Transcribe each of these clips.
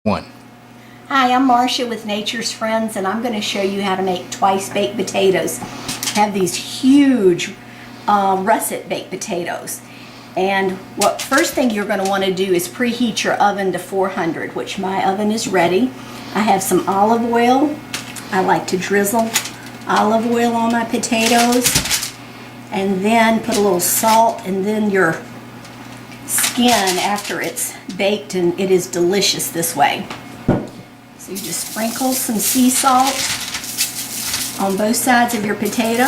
One. Hi, I'm Marcia with Nature's Friends, and I'm going to show you how to make twice baked potatoes. I have these huge russet baked potatoes. And what first thing you're going to want to do is preheat your oven to 400, which my oven is ready. I have some olive oil. I like to drizzle olive oil on my potatoes, and then put a little salt, and then your skin after it's baked, and it is delicious this way. So you just sprinkle some sea salt on both sides of your potato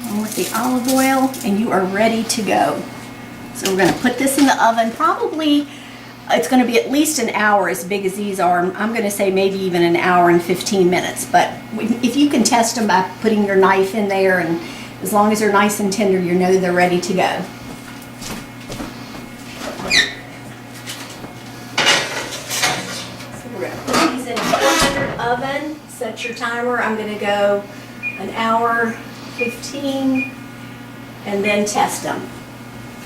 along with the olive oil, and you are ready to go. So we're going to put this in the oven. Probably it's going to be at least an hour, as big as these are. I'm going to say maybe even an hour and 15 minutes, but if you can test them by putting your knife in there, and as long as they're nice and tender, you know they're ready to go. So we're going to put these in a 400 oven. Set your timer. I'm going to go an hour 15 and then test them.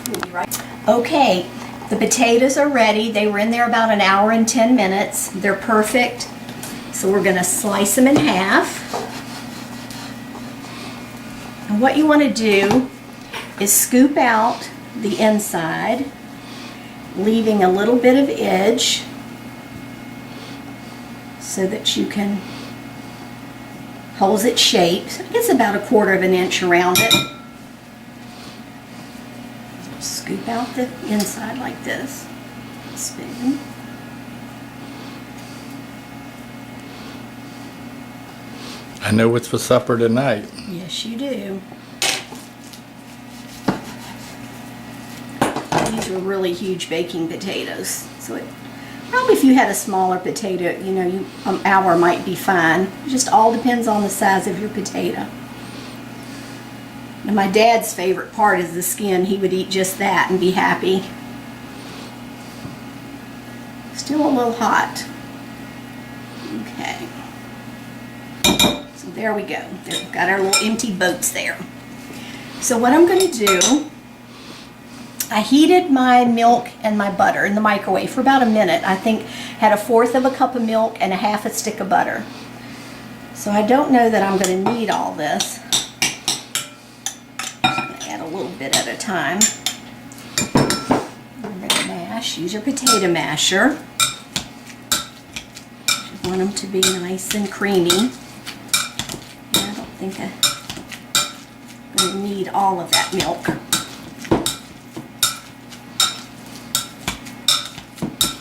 We'll be right. Okay, the potatoes are ready. They were in there about an hour and 10 minutes. They're perfect. So we're going to slice them in half. And what you want to do is scoop out the inside, leaving a little bit of edge so that you can hold its shape. It's about 1/4 inch around it. Scoop out the inside like this. Spoon. I know what's for supper tonight. Yes, you do. These are really huge baking potatoes. So probably if you had a smaller potato, an hour might be fine. It just all depends on the size of your potato. And my dad's favorite part is the skin. He would eat just that and be happy. Still a little hot. Okay. So there we go. We've got our little empty boats there. So what I'm going to do, I heated my milk and my butter in the microwave for about a minute. I think had 1/4 cup of milk and 1/2 stick of butter. So I don't know that I'm going to need all this. I'm going to add a little bit at a time. I'm going to mash. Use your potato masher. You want them to be nice and creamy. I don't think I'm going to need all of that milk.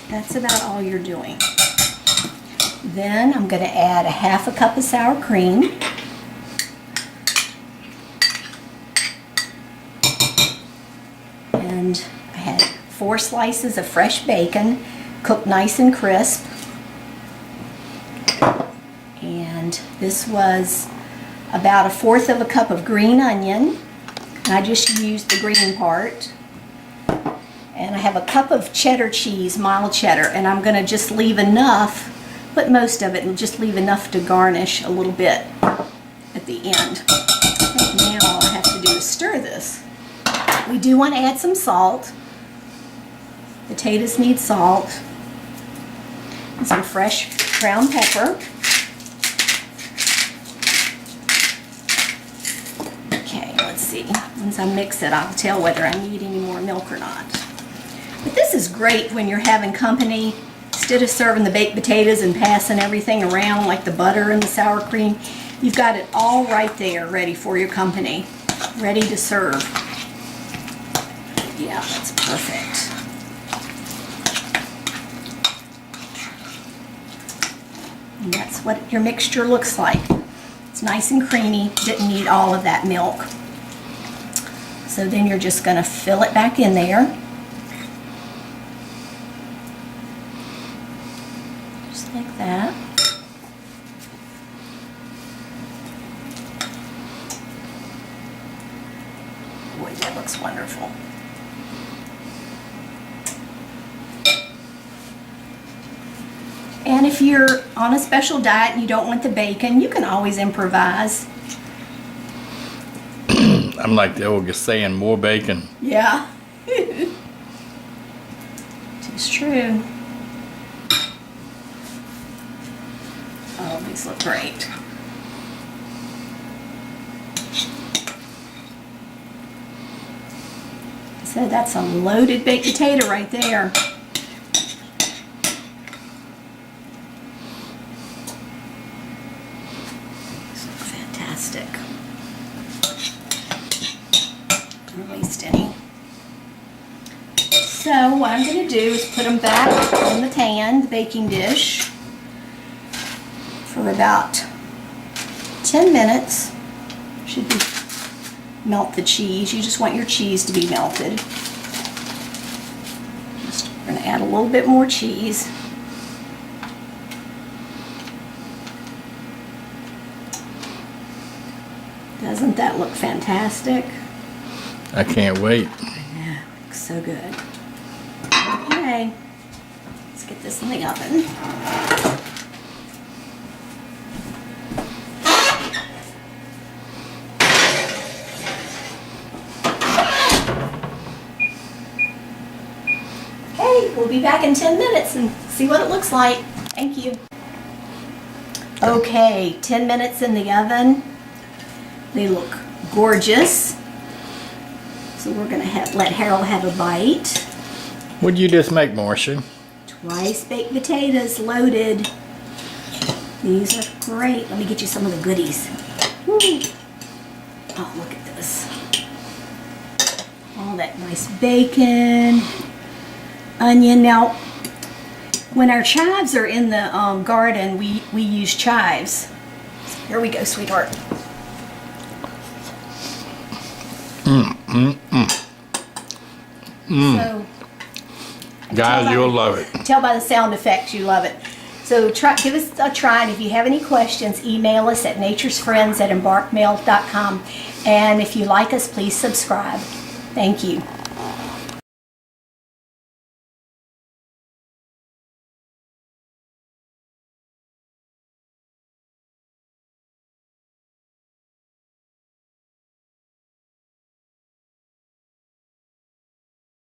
That's about all you're doing. Then I'm going to add 1/2 cup of sour cream. And I had 4 slices of fresh bacon, cooked nice and crisp. And this was about 1/4 cup of green onion. I just used the green part. And I have a cup of cheddar cheese, mild cheddar, and I'm going to just leave enough, put most of it, and just leave enough to garnish a little bit at the end. I think now all I have to do is stir this. We do want to add some salt. Potatoes need salt. And some fresh ground pepper. Okay, let's see. Once I mix it, I'll tell whether I need any more milk or not. But this is great when you're having company. Instead of serving the baked potatoes and passing everything around like the butter and the sour cream, you've got it all right there ready for your company, ready to serve. Yeah, that's perfect. And that's what your mixture looks like. It's nice and creamy, didn't need all of that milk. So then you're just going to fill it back in there. Like that. Boy, that looks wonderful. And if you're on a special diet and you don't want the bacon, you can always improvise. I'm like the old saying, more bacon. Yeah. It's true. Oh, these look great. So that's a loaded baked potato right there. These look fantastic. Don't waste any. So what I'm going to do is put them back in the pan, the baking dish, for about 10 minutes. Should be melt the cheese. You just want your cheese to be melted. We're going to add a little bit more cheese. Doesn't that look fantastic? I can't wait. Yeah, looks so good. Okay, let's get this in the oven. Okay, we'll be back in 10 minutes and see what it looks like. Thank you. Okay, 10 minutes in the oven. They look gorgeous. So we're going to let Harold have a bite. What'd you just make, Marcia? Twice baked potatoes loaded. These are great. Let me get you some of the goodies. Woo. Oh, look at this. All that nice bacon, onion. Now, when our chives are in the garden, we use chives. So here we go, sweetheart. So, Guys, you'll love it. tell by the sound effects you love it. So give us a try, and if you have any questions, email us at naturesfriends@embarkmail.com. And if you like us, please subscribe. Thank you.